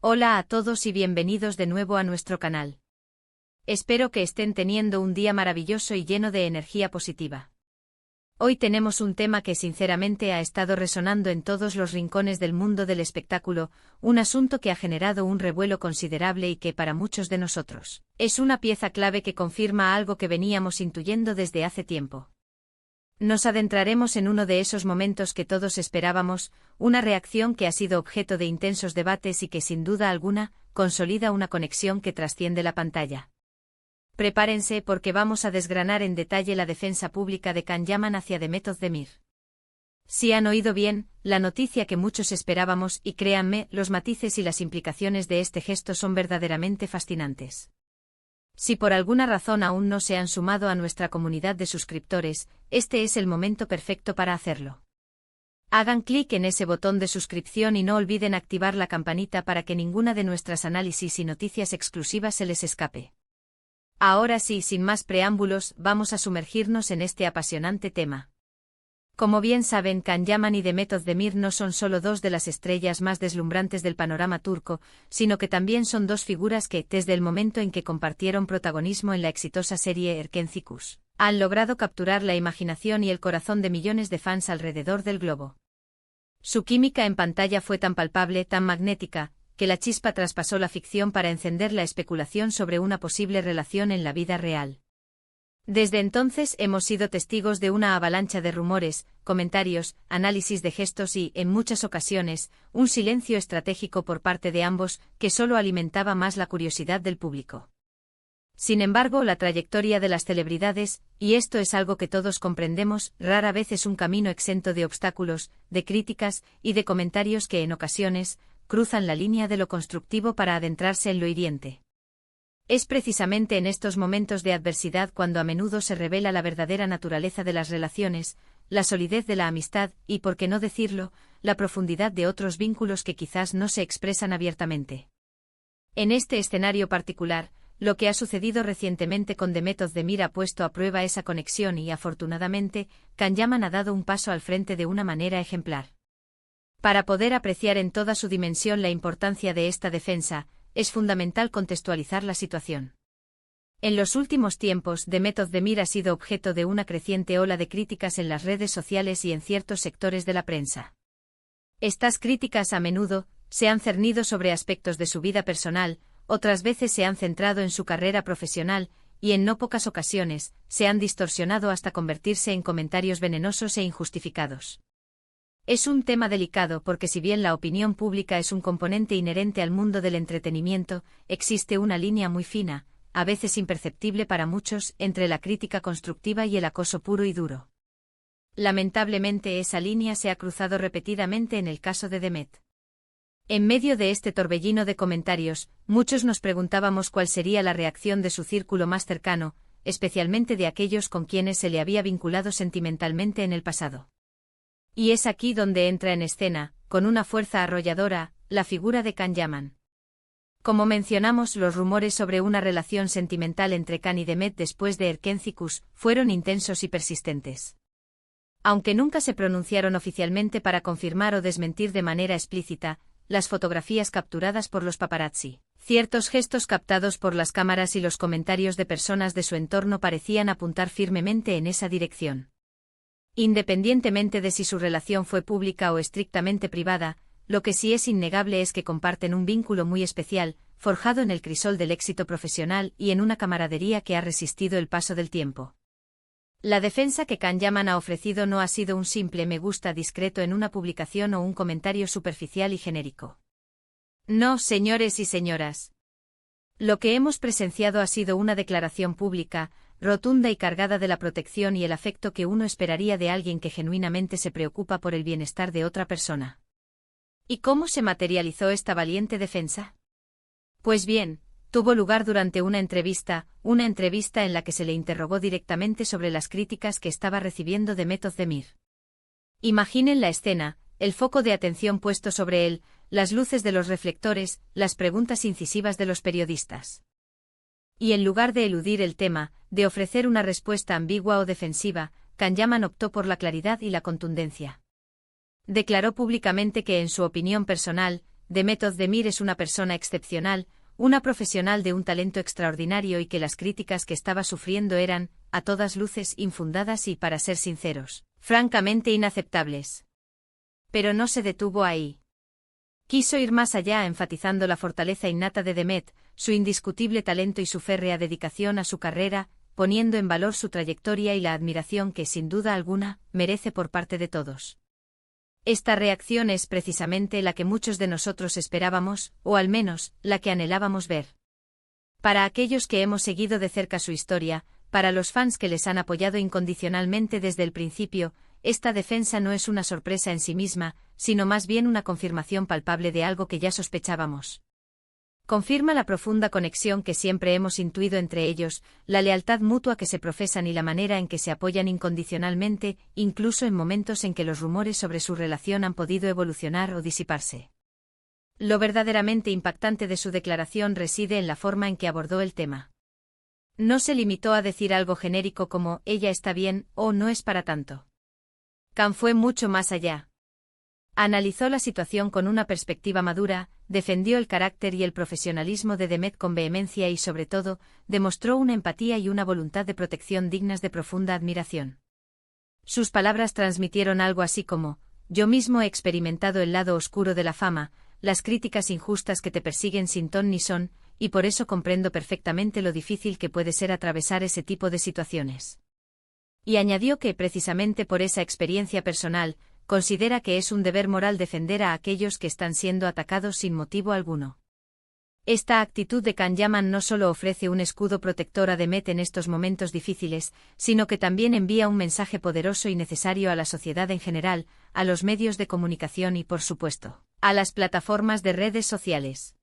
Hola a todos y bienvenidos de nuevo a nuestro canal. Espero que estén teniendo un día maravilloso y lleno de energía positiva. Hoy tenemos un tema que sinceramente ha estado resonando en todos los rincones del mundo del espectáculo, un asunto que ha generado un revuelo considerable y que para muchos de nosotros es una pieza clave que confirma algo que veníamos intuyendo desde hace tiempo. Nos adentraremos en uno de esos momentos que todos esperábamos, una reacción que ha sido objeto de intensos debates y que sin duda alguna, consolida una conexión que trasciende la pantalla. Prepárense porque vamos a desgranar en detalle la defensa pública de Can Yaman hacia Demet Özdemir. Si han oído bien, la noticia que muchos esperábamos y créanme, los matices y las implicaciones de este gesto son verdaderamente fascinantes. Si por alguna razón aún no se han sumado a nuestra comunidad de suscriptores, este es el momento perfecto para hacerlo. Hagan clic en ese botón de suscripción y no olviden activar la campanita para que ninguna de nuestras análisis y noticias exclusivas se les escape. Ahora sí, sin más preámbulos, vamos a sumergirnos en este apasionante tema. Como bien saben, Can Yaman y Demet Özdemir no son solo dos de las estrellas más deslumbrantes del panorama turco, sino que también son dos figuras que, desde el momento en que compartieron protagonismo en la exitosa serie Erkenci, han logrado capturar la imaginación y el corazón de millones de fans alrededor del globo. Su química en pantalla fue tan palpable, tan magnética, que la chispa traspasó la ficción para encender la especulación sobre una posible relación en la vida real. Desde entonces hemos sido testigos de una avalancha de rumores, comentarios, análisis de gestos y, en muchas ocasiones, un silencio estratégico por parte de ambos que solo alimentaba más la curiosidad del público. Sin embargo, la trayectoria de las celebridades, y esto es algo que todos comprendemos, rara vez es un camino exento de obstáculos, de críticas y de comentarios que en ocasiones cruzan la línea de lo constructivo para adentrarse en lo hiriente. Es precisamente en estos momentos de adversidad cuando a menudo se revela la verdadera naturaleza de las relaciones, la solidez de la amistad y, por qué no decirlo, la profundidad de otros vínculos que quizás no se expresan abiertamente. En este escenario particular, lo que ha sucedido recientemente con Demet Özdemir ha puesto a prueba esa conexión y, afortunadamente, Can Yaman ha dado un paso al frente de una manera ejemplar. Para poder apreciar en toda su dimensión la importancia de esta defensa, es fundamental contextualizar la situación. En los últimos tiempos, Demet Özdemir ha sido objeto de una creciente ola de críticas en las redes sociales y en ciertos sectores de la prensa. Estas críticas a menudo se han cernido sobre aspectos de su vida personal, otras veces se han centrado en su carrera profesional, y en no pocas ocasiones, se han distorsionado hasta convertirse en comentarios venenosos e injustificados. Es un tema delicado porque si bien la opinión pública es un componente inherente al mundo del entretenimiento, existe una línea muy fina, a veces imperceptible para muchos, entre la crítica constructiva y el acoso puro y duro. Lamentablemente esa línea se ha cruzado repetidamente en el caso de Demet. En medio de este torbellino de comentarios, muchos nos preguntábamos cuál sería la reacción de su círculo más cercano, especialmente de aquellos con quienes se le había vinculado sentimentalmente en el pasado. Y es aquí donde entra en escena, con una fuerza arrolladora, la figura de Can Yaman. Como mencionamos, los rumores sobre una relación sentimental entre Can y Demet después de Erkenci fueron intensos y persistentes. Aunque nunca se pronunciaron oficialmente para confirmar o desmentir de manera explícita, las fotografías capturadas por los paparazzi, ciertos gestos captados por las cámaras y los comentarios de personas de su entorno parecían apuntar firmemente en esa dirección. Independientemente de si su relación fue pública o estrictamente privada, lo que sí es innegable es que comparten un vínculo muy especial, forjado en el crisol del éxito profesional y en una camaradería que ha resistido el paso del tiempo. La defensa que Can Yaman ha ofrecido no ha sido un simple me gusta discreto en una publicación o un comentario superficial y genérico. No, señores y señoras. Lo que hemos presenciado ha sido una declaración pública, rotunda y cargada de la protección y el afecto que uno esperaría de alguien que genuinamente se preocupa por el bienestar de otra persona. ¿Y cómo se materializó esta valiente defensa? Pues bien, tuvo lugar durante una entrevista en la que se le interrogó directamente sobre las críticas que estaba recibiendo Demet Özdemir. Imaginen la escena, el foco de atención puesto sobre él, las luces de los reflectores, las preguntas incisivas de los periodistas. Y en lugar de eludir el tema, de ofrecer una respuesta ambigua o defensiva, Can Yaman optó por la claridad y la contundencia. Declaró públicamente que en su opinión personal, Demet Özdemir es una persona excepcional, una profesional de un talento extraordinario y que las críticas que estaba sufriendo eran, a todas luces, infundadas y, para ser sinceros, francamente inaceptables. Pero no se detuvo ahí. Quiso ir más allá, enfatizando la fortaleza innata de Demet, su indiscutible talento y su férrea dedicación a su carrera, poniendo en valor su trayectoria y la admiración que, sin duda alguna, merece por parte de todos. Esta reacción es precisamente la que muchos de nosotros esperábamos, o al menos, la que anhelábamos ver. Para aquellos que hemos seguido de cerca su historia, para los fans que les han apoyado incondicionalmente desde el principio, esta defensa no es una sorpresa en sí misma, sino más bien una confirmación palpable de algo que ya sospechábamos. Confirma la profunda conexión que siempre hemos intuido entre ellos, la lealtad mutua que se profesan y la manera en que se apoyan incondicionalmente, incluso en momentos en que los rumores sobre su relación han podido evolucionar o disiparse. Lo verdaderamente impactante de su declaración reside en la forma en que abordó el tema. No se limitó a decir algo genérico como «ella está bien» o «no es para tanto». Khan fue mucho más allá. Analizó la situación con una perspectiva madura, defendió el carácter y el profesionalismo de Demet con vehemencia y, sobre todo, demostró una empatía y una voluntad de protección dignas de profunda admiración. Sus palabras transmitieron algo así como: «Yo mismo he experimentado el lado oscuro de la fama, las críticas injustas que te persiguen sin ton ni son, y por eso comprendo perfectamente lo difícil que puede ser atravesar ese tipo de situaciones». Y añadió que, precisamente por esa experiencia personal, considera que es un deber moral defender a aquellos que están siendo atacados sin motivo alguno. Esta actitud de Khan Yaman no solo ofrece un escudo protector a Demet en estos momentos difíciles, sino que también envía un mensaje poderoso y necesario a la sociedad en general, a los medios de comunicación y, por supuesto, a las plataformas de redes sociales.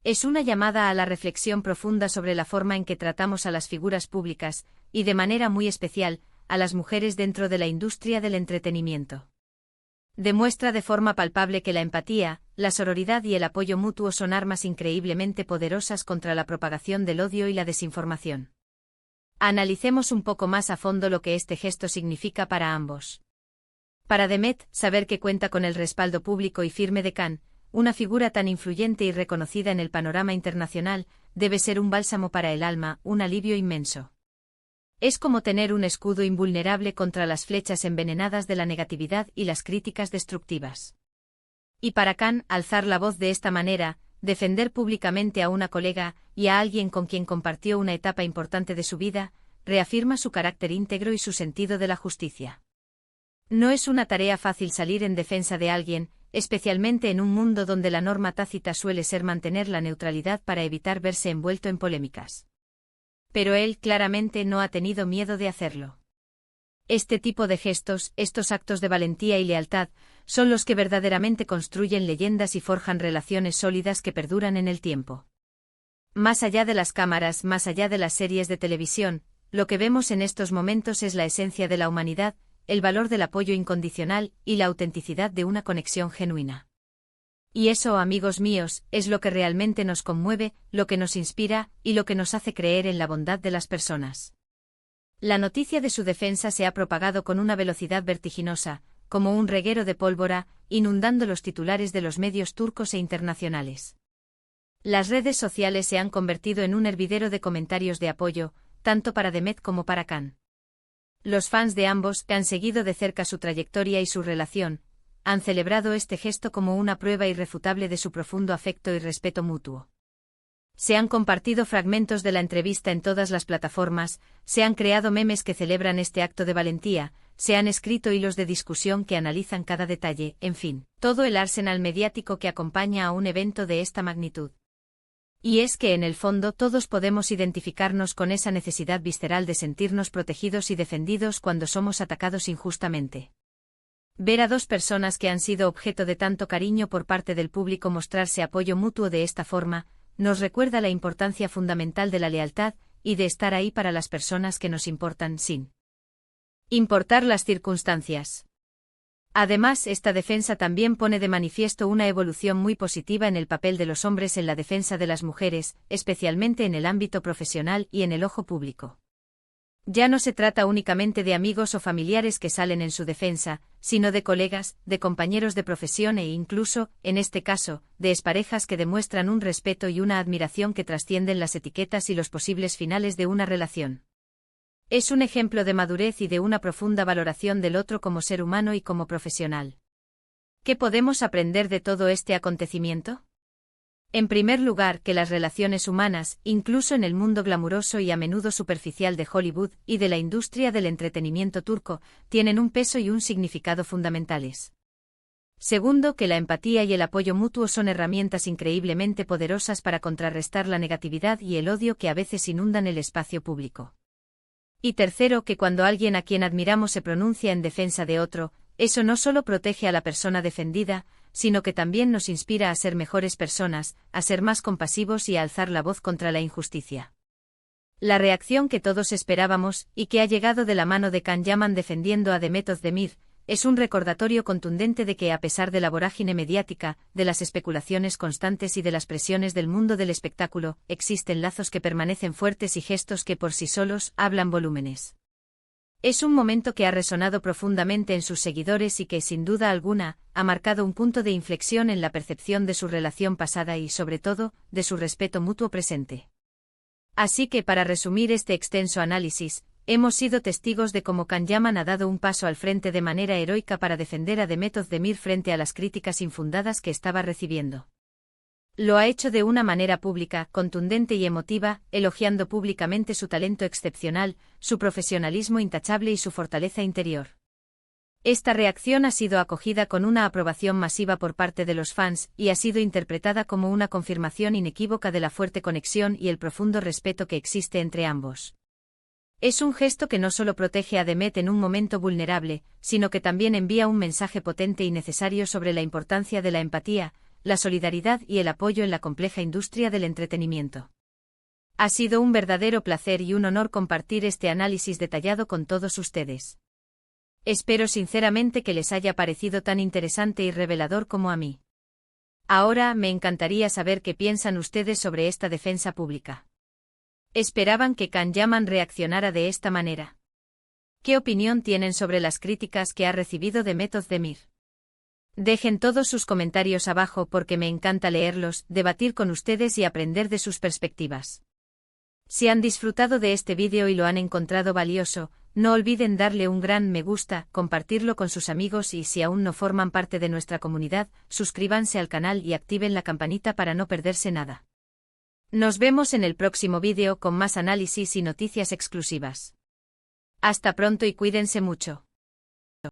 Es una llamada a la reflexión profunda sobre la forma en que tratamos a las figuras públicas, y de manera muy especial, a las mujeres dentro de la industria del entretenimiento. Demuestra de forma palpable que la empatía, la sororidad y el apoyo mutuo son armas increíblemente poderosas contra la propagación del odio y la desinformación. Analicemos un poco más a fondo lo que este gesto significa para ambos. Para Demet, saber que cuenta con el respaldo público y firme de Khan, una figura tan influyente y reconocida en el panorama internacional, debe ser un bálsamo para el alma, un alivio inmenso. Es como tener un escudo invulnerable contra las flechas envenenadas de la negatividad y las críticas destructivas. Y para Khan, alzar la voz de esta manera, defender públicamente a una colega y a alguien con quien compartió una etapa importante de su vida, reafirma su carácter íntegro y su sentido de la justicia. No es una tarea fácil salir en defensa de alguien, especialmente en un mundo donde la norma tácita suele ser mantener la neutralidad para evitar verse envuelto en polémicas. Pero él claramente no ha tenido miedo de hacerlo. Este tipo de gestos, estos actos de valentía y lealtad, son los que verdaderamente construyen leyendas y forjan relaciones sólidas que perduran en el tiempo. Más allá de las cámaras, más allá de las series de televisión, lo que vemos en estos momentos es la esencia de la humanidad, el valor del apoyo incondicional y la autenticidad de una conexión genuina. Y eso, amigos míos, es lo que realmente nos conmueve, lo que nos inspira y lo que nos hace creer en la bondad de las personas. La noticia de su defensa se ha propagado con una velocidad vertiginosa, como un reguero de pólvora, inundando los titulares de los medios turcos e internacionales. Las redes sociales se han convertido en un hervidero de comentarios de apoyo, tanto para Demet como para Khan. Los fans de ambos, que han seguido de cerca su trayectoria y su relación, han celebrado este gesto como una prueba irrefutable de su profundo afecto y respeto mutuo. Se han compartido fragmentos de la entrevista en todas las plataformas, se han creado memes que celebran este acto de valentía, se han escrito hilos de discusión que analizan cada detalle, en fin, todo el arsenal mediático que acompaña a un evento de esta magnitud. Y es que en el fondo todos podemos identificarnos con esa necesidad visceral de sentirnos protegidos y defendidos cuando somos atacados injustamente. Ver a dos personas que han sido objeto de tanto cariño por parte del público mostrarse apoyo mutuo de esta forma, nos recuerda la importancia fundamental de la lealtad y de estar ahí para las personas que nos importan sin importar las circunstancias. Además, esta defensa también pone de manifiesto una evolución muy positiva en el papel de los hombres en la defensa de las mujeres, especialmente en el ámbito profesional y en el ojo público. Ya no se trata únicamente de amigos o familiares que salen en su defensa, sino de colegas, de compañeros de profesión e incluso, en este caso, de exparejas que demuestran un respeto y una admiración que trascienden las etiquetas y los posibles finales de una relación. Es un ejemplo de madurez y de una profunda valoración del otro como ser humano y como profesional. ¿Qué podemos aprender de todo este acontecimiento? En primer lugar, que las relaciones humanas, incluso en el mundo glamuroso y a menudo superficial de Hollywood y de la industria del entretenimiento turco, tienen un peso y un significado fundamentales. Segundo, que la empatía y el apoyo mutuo son herramientas increíblemente poderosas para contrarrestar la negatividad y el odio que a veces inundan el espacio público. Y tercero, que cuando alguien a quien admiramos se pronuncia en defensa de otro, eso no solo protege a la persona defendida, sino que también nos inspira a ser mejores personas, a ser más compasivos y a alzar la voz contra la injusticia. La reacción que todos esperábamos, y que ha llegado de la mano de Can Yaman defendiendo a Demet Özdemir, es un recordatorio contundente de que a pesar de la vorágine mediática, de las especulaciones constantes y de las presiones del mundo del espectáculo, existen lazos que permanecen fuertes y gestos que por sí solos hablan volúmenes. Es un momento que ha resonado profundamente en sus seguidores y que, sin duda alguna, ha marcado un punto de inflexión en la percepción de su relación pasada y, sobre todo, de su respeto mutuo presente. Así que, para resumir este extenso análisis, hemos sido testigos de cómo Can Yaman ha dado un paso al frente de manera heroica para defender a Demet Özdemir frente a las críticas infundadas que estaba recibiendo. Lo ha hecho de una manera pública, contundente y emotiva, elogiando públicamente su talento excepcional, su profesionalismo intachable y su fortaleza interior. Esta reacción ha sido acogida con una aprobación masiva por parte de los fans y ha sido interpretada como una confirmación inequívoca de la fuerte conexión y el profundo respeto que existe entre ambos. Es un gesto que no solo protege a Demet en un momento vulnerable, sino que también envía un mensaje potente y necesario sobre la importancia de la empatía, la solidaridad y el apoyo en la compleja industria del entretenimiento. Ha sido un verdadero placer y un honor compartir este análisis detallado con todos ustedes. Espero sinceramente que les haya parecido tan interesante y revelador como a mí. Ahora me encantaría saber qué piensan ustedes sobre esta defensa pública. ¿Esperaban que Can Yaman reaccionara de esta manera? ¿Qué opinión tienen sobre las críticas que ha recibido Demet Özdemir? Dejen todos sus comentarios abajo porque me encanta leerlos, debatir con ustedes y aprender de sus perspectivas. Si han disfrutado de este vídeo y lo han encontrado valioso, no olviden darle un gran me gusta, compartirlo con sus amigos y si aún no forman parte de nuestra comunidad, suscríbanse al canal y activen la campanita para no perderse nada. Nos vemos en el próximo vídeo con más análisis y noticias exclusivas. Hasta pronto y cuídense mucho.